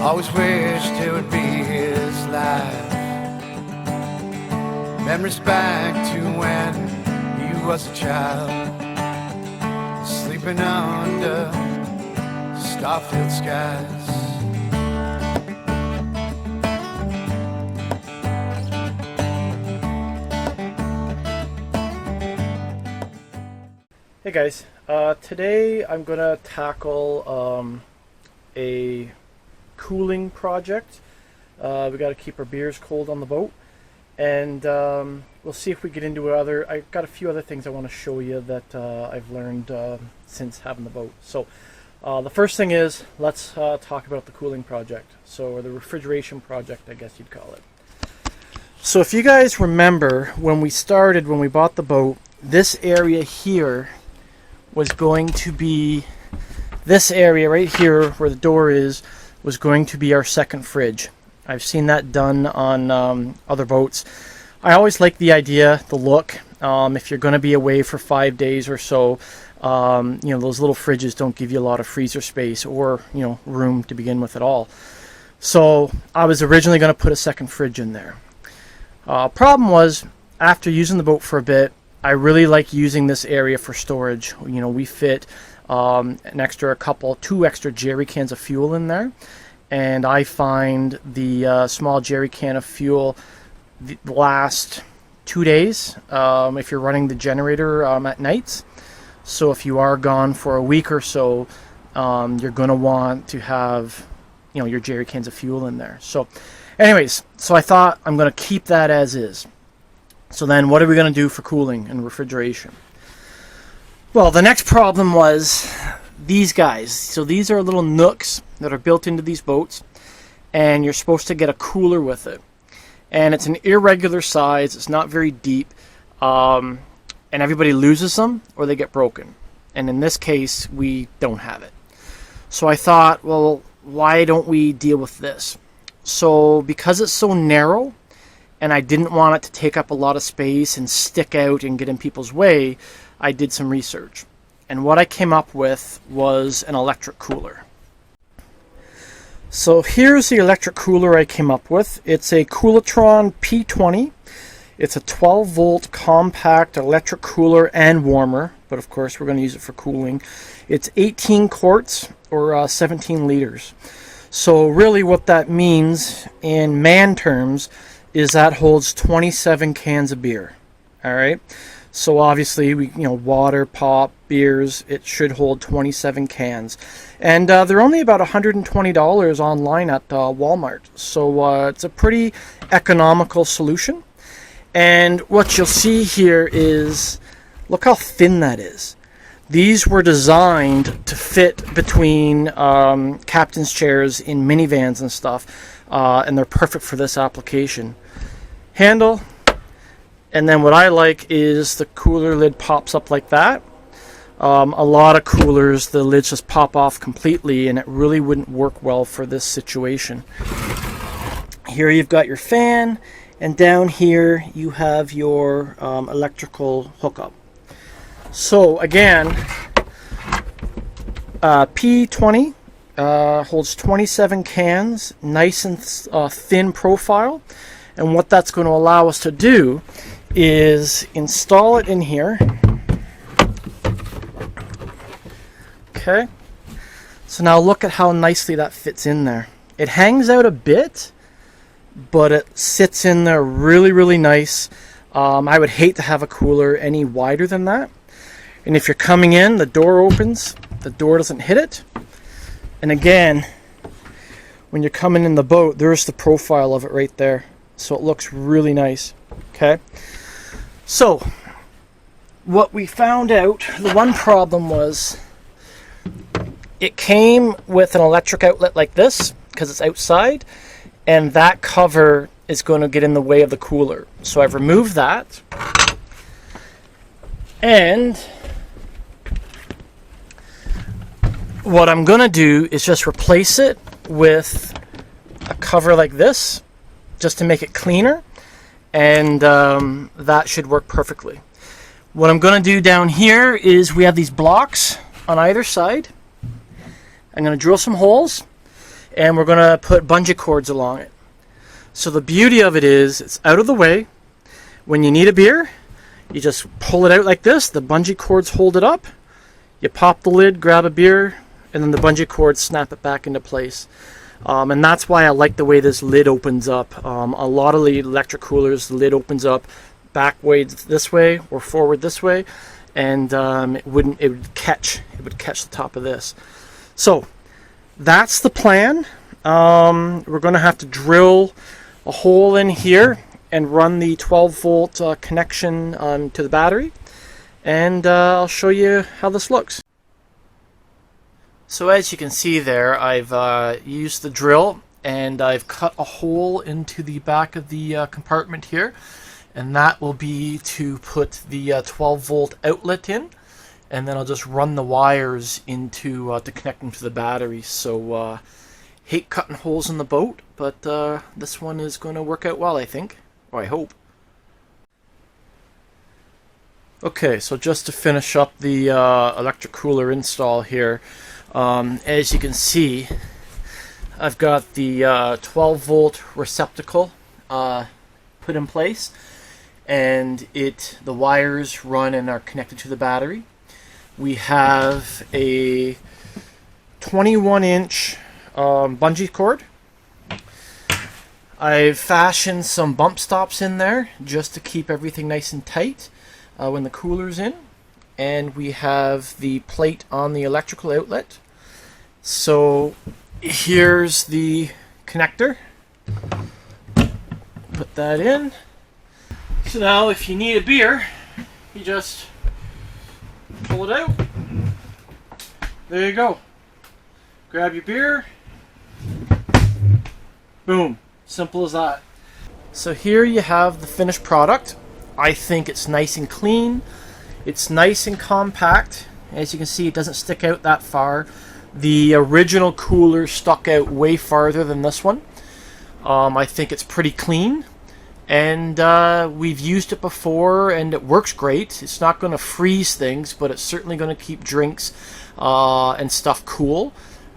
Always wished it would be his life. Memories back to when he was a child, sleeping under star-filled skies. Hey guys, today I'm going to tackle a cooling project. We got to keep our beers cold on the boat, and we'll see if we get into I got a few other things I want to show you that I've learned since having the boat. So the first thing is, let's talk about the cooling project, or the refrigeration project, I guess you'd call it. So if you guys remember, when we bought the boat, this area here was going to be, this area right here where the door is, was going to be our second fridge. I've seen that done on other boats. I always like the idea, the look. If you're going to be away for 5 days or so, you know, those little fridges don't give you a lot of freezer space or, you know, room to begin with at all. So I was originally going to put a second fridge in there. Problem was, after using the boat for a bit, I really like using this area for storage. You know, we fit two extra jerry cans of fuel in there, and I find the small jerry can of fuel last 2 days if you're running the generator at nights. So if you are gone for a week or so, you're going to want to have, you know, your jerry cans of fuel in there. So anyways, so I thought I'm going to keep that as is. So then what are we going to do for cooling and refrigeration? Well, the next problem was these guys. So these are little nooks that are built into these boats, and you're supposed to get a cooler with it. And it's an irregular size, it's not very deep, and everybody loses them or they get broken. And in this case, we don't have it. So I thought, well, why don't we deal with this? So because it's so narrow, and I didn't want it to take up a lot of space and stick out and get in people's way, I did some research. And what I came up with was an electric cooler. So here's the electric cooler I came up with. It's a Koolatron P20. It's a 12-volt compact electric cooler and warmer, but of course we're going to use it for cooling. It's 18 quarts or 17 liters. So really what that means in man terms is that holds 27 cans of beer. All right. So obviously, water, pop, beers, it should hold 27 cans. And they're only about $120 online at Walmart. So it's a pretty economical solution. And what you'll see here is, look how thin that is. These were designed to fit between captain's chairs in minivans and stuff. And they're perfect for this application. Handle, and then what I like is the cooler lid pops up like that. A lot of coolers, the lids just pop off completely, and it really wouldn't work well for this situation. Here you've got your fan, and down here you have your electrical hookup. So again, P20 holds 27 cans, nice and thin profile. And what that's going to allow us to do is install it in here. Okay. So now look at how nicely that fits in there. It hangs out a bit, but it sits in there really, really nice. I would hate to have a cooler any wider than that. And if you're coming in, the door opens, the door doesn't hit it. And again, when you're coming in the boat, there's the profile of it right there. So it looks really nice. Okay. So what we found out, the one problem was it came with an electric outlet like this because it's outside, and that cover is going to get in the way of the cooler. So I've removed that, and what I'm going to do is just replace it with a cover like this, just to make it cleaner, and that should work perfectly. What I'm going to do down here is we have these blocks on either side. I'm going to drill some holes, and we're going to put bungee cords along it. So the beauty of it is it's out of the way. When you need a beer, you just pull it out like this. The bungee cords hold it up. You pop the lid, grab a beer, and then the bungee cords snap it back into place. And that's why I like the way this lid opens up. A lot of the electric coolers, the lid opens up backwards this way or forward this way, and it would catch the top of this. So that's the plan. We're going to have to drill a hole in here and run the 12 volt connection to the battery, and I'll show you how this looks. So as you can see there, I've used the drill and I've cut a hole into the back of the compartment here, and that will be to put the 12 volt outlet in, and then I'll just run the wires into to connect them to the battery. So hate cutting holes in the boat, but this one is going to work out well, I think, or I hope. Okay, so just to finish up the electric cooler install here, as you can see, I've got the 12 volt receptacle put in place, and the wires run and are connected to the battery. We have a 21-inch bungee cord. I've fashioned some bump stops in there just to keep everything nice and tight when the cooler's in. And we have the plate on the electrical outlet. So here's the connector. Put that in. So now if you need a beer, you just pull it out. There you go. Grab your beer. Boom. Simple as that. So here you have the finished product. I think it's nice and clean. It's nice and compact. As you can see, it doesn't stick out that far. The original cooler stuck out way farther than this one. I think it's pretty clean, and we've used it before and it works great. It's not going to freeze things, but it's certainly going to keep drinks and stuff cool.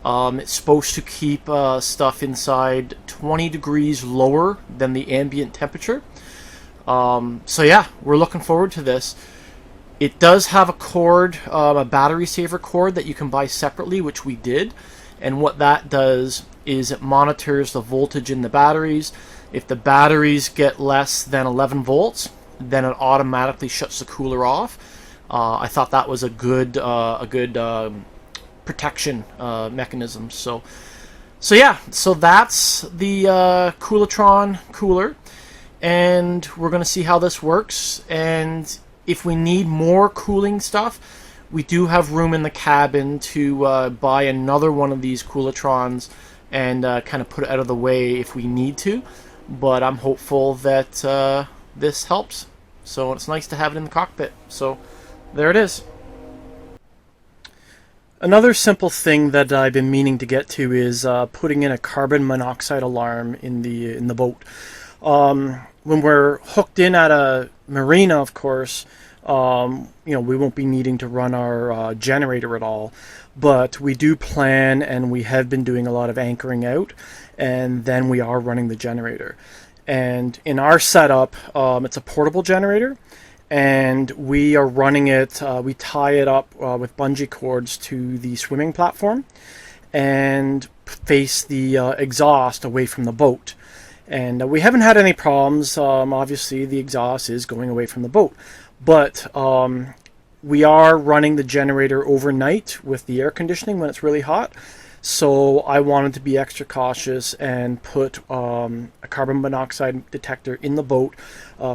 It's supposed to keep stuff inside 20 degrees lower than the ambient temperature. So yeah, we're looking forward to this. It does have a cord, a battery saver cord that you can buy separately, which we did. And what that does is it monitors the voltage in the batteries. If the batteries get less than 11 volts, then it automatically shuts the cooler off. I thought that was a good protection mechanism. So yeah, so that's the Koolatron cooler, and we're going to see how this works. And if we need more cooling stuff, we do have room in the cabin to buy another one of these Koolatrons and kind of put it out of the way if we need to. But I'm hopeful that this helps. So it's nice to have it in the cockpit. So there it is. Another simple thing that I've been meaning to get to is putting in a carbon monoxide alarm in the boat. When we're hooked in at a marina, of course, we won't be needing to run our generator at all, but we do plan, and we have been doing a lot of anchoring out, and then we are running the generator. And in our setup, it's a portable generator, and we are running it, we tie it up with bungee cords to the swimming platform and face the exhaust away from the boat. And we haven't had any problems. Obviously, the exhaust is going away from the boat. But we are running the generator overnight with the air conditioning when it's really hot. So I wanted to be extra cautious and put a carbon monoxide detector in the boat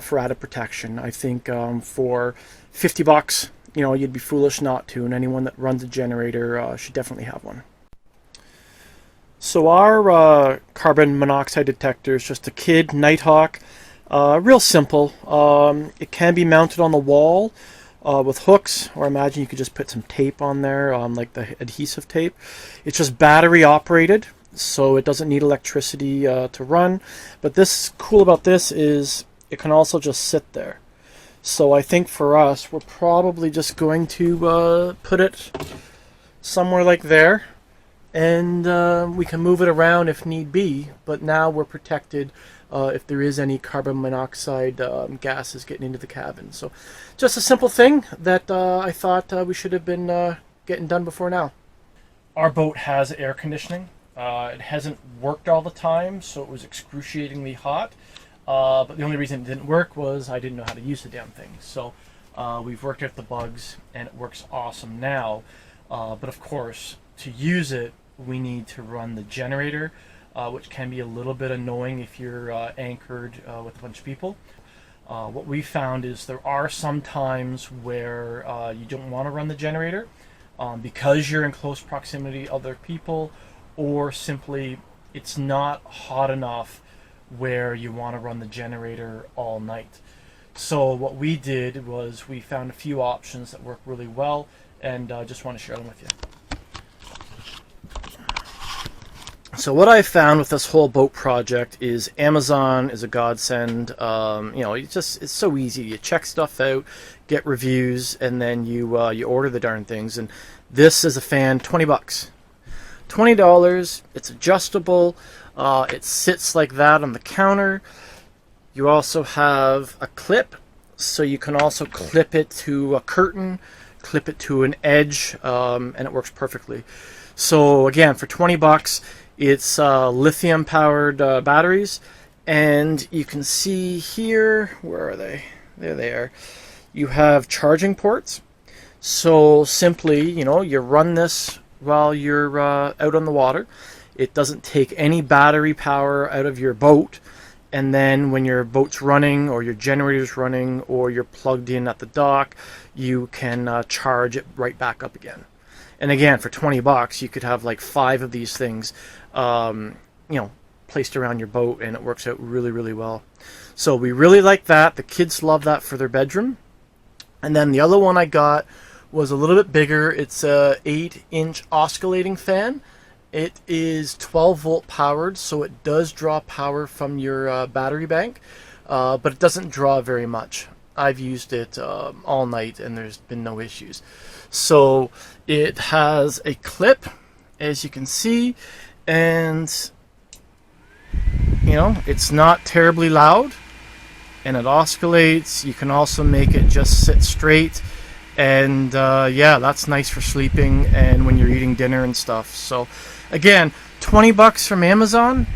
for added protection. I think for $50, you'd be foolish not to. And anyone that runs a generator should definitely have one. So our carbon monoxide detector is just a Kid Nighthawk, real simple. It can be mounted on the wall with hooks, or imagine you could just put some tape on there, like the adhesive tape. It's just battery operated, so it doesn't need electricity to run. But this cool about this is it can also just sit there. So I think for us, we're probably just going to put it somewhere like there. and we can move it around if need be, but now we're protected if there is any carbon monoxide gases getting into the cabin. So just a simple thing that I thought we should have been getting done before now. Our boat has air conditioning. It hasn't worked all the time, so it was excruciatingly hot. But the only reason it didn't work was I didn't know how to use the damn thing. So we've worked out the bugs, and it works awesome now. But of course, to use it, we need to run the generator, which can be a little bit annoying if you're anchored with a bunch of people. What we found is there are some times where you don't want to run the generator because you're in close proximity to other people, or simply it's not hot enough where you want to run the generator all night. So what we did was we found a few options that work really well, and just want to share them with you. So what I found with this whole boat project is Amazon is a godsend. It's so easy. You check stuff out, get reviews, and then you order the darn things. And this is a fan, $20. $20. It's adjustable. It sits like that on the counter. You also have a clip, so you can also clip it to a curtain, clip it to an edge, and it works perfectly. So again, for $20, it's lithium powered batteries, and you can see here, where are they? There they are. You have charging ports. So simply, you run this while you're out on the water. It doesn't take any battery power out of your boat, and then when your boat's running or your generator's running or you're plugged in at the dock, you can charge it right back up again. And again, for $20, you could have like 5 of these things, placed around your boat, and it works out really, really well. So we really like that. The kids love that for their bedroom. And then the other one I got was a little bit bigger. It's a 8-inch oscillating fan. It is 12 volt powered, so it does draw power from your battery bank, but it doesn't draw very much. I've used it all night, and there's been no issues. So it has a clip, as you can see, and it's not terribly loud, and it oscillates. You can also make it just sit straight, and that's nice for sleeping and when you're eating dinner and stuff. So again, $20 from Amazon,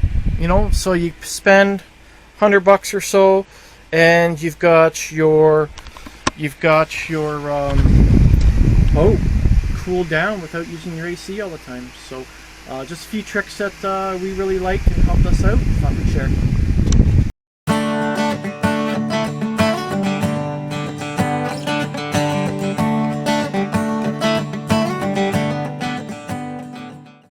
so you spend $100 or so, and you've got your boat cooled down without using your AC all the time. So just a few tricks that we really liked and helped us out. Thought we'd share.